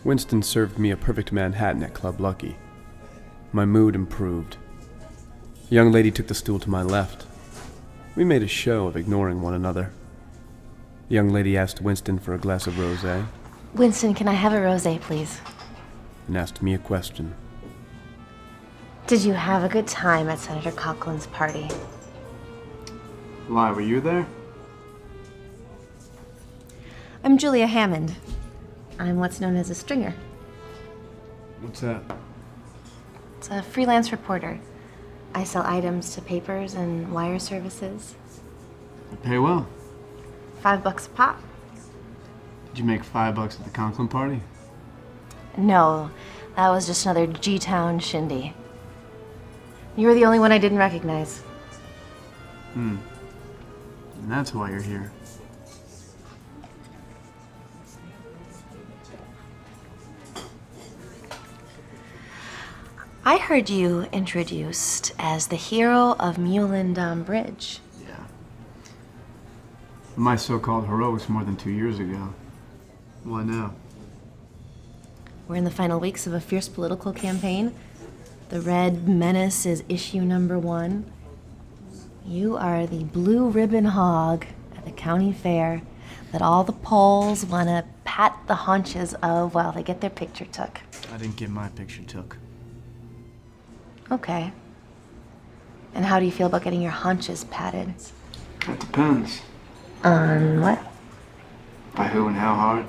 Winston served me a perfect Manhattan at Club Lucky. My mood improved. The young lady took the stool to my left. We made a show of ignoring one another. The young lady asked Winston for a glass of rosé. Winston, can I have a rosé, please? And asked me a question. Did you have a good time at Senator Coughlin's party? Why, were you there? I'm Julia Hammond. I'm what's known as a stringer. What's that? It's a freelance reporter. I sell items to papers and wire services. You pay well. $5 a pop. Did you make $5 at the Conklin party? No, that was just another G-Town shindy. You were the only one I didn't recognize. And that's why you're here. I heard you introduced as the hero of Mulendam Bridge. Yeah. My so-called heroics more than 2 years ago. Why now? We're in the final weeks of a fierce political campaign. The Red Menace is issue #1. You are the blue ribbon hog at the county fair that all the polls want to pat the haunches of while they get their picture took. I didn't get my picture took. Okay. And how do you feel about getting your haunches patted? That depends. On what? By who and how hard?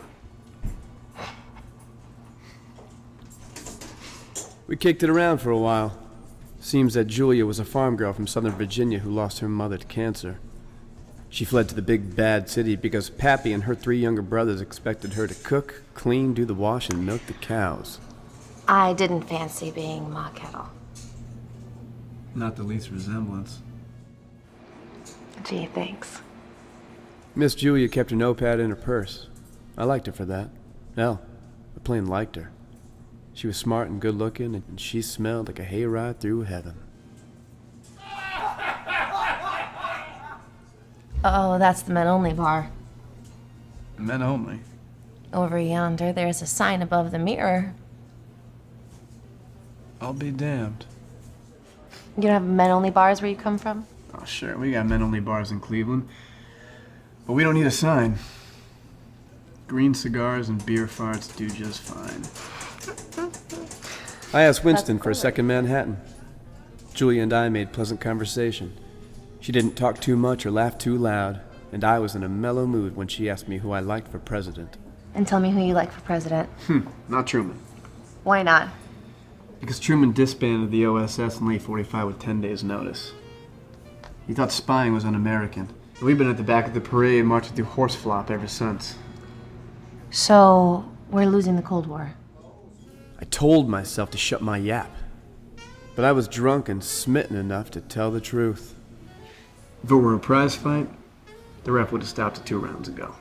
We kicked it around for a while. Seems that Julia was a farm girl from Southern Virginia who lost her mother to cancer. She fled to the big bad city because Pappy and her 3 younger brothers expected her to cook, clean, do the wash, and milk the cows. I didn't fancy being Ma Kettle. Not the least resemblance. Gee, thanks. Miss Julia kept her notepad in her purse. I liked her for that. Hell, I plain liked her. She was smart and good looking, and she smelled like a hayride through heaven. Oh, that's the men only bar. Men only? Over yonder, there's a sign above the mirror. I'll be damned. You don't have men only bars where you come from? Oh, sure, we got men only bars in Cleveland. But we don't need a sign. Green cigars and beer farts do just fine. I asked Winston for a second Manhattan. Julia and I made pleasant conversation. She didn't talk too much or laugh too loud, and I was in a mellow mood when she asked me who I liked for president. And tell me who you like for president. Not Truman. Why not? Because Truman disbanded the OSS in late 45 with 10 days' notice. He thought spying was un-American. We've been at the back of the parade marching through horse flop ever since. So, we're losing the Cold War. I told myself to shut my yap. But I was drunk and smitten enough to tell the truth. If it were a prize fight, the ref would have stopped it 2 rounds ago.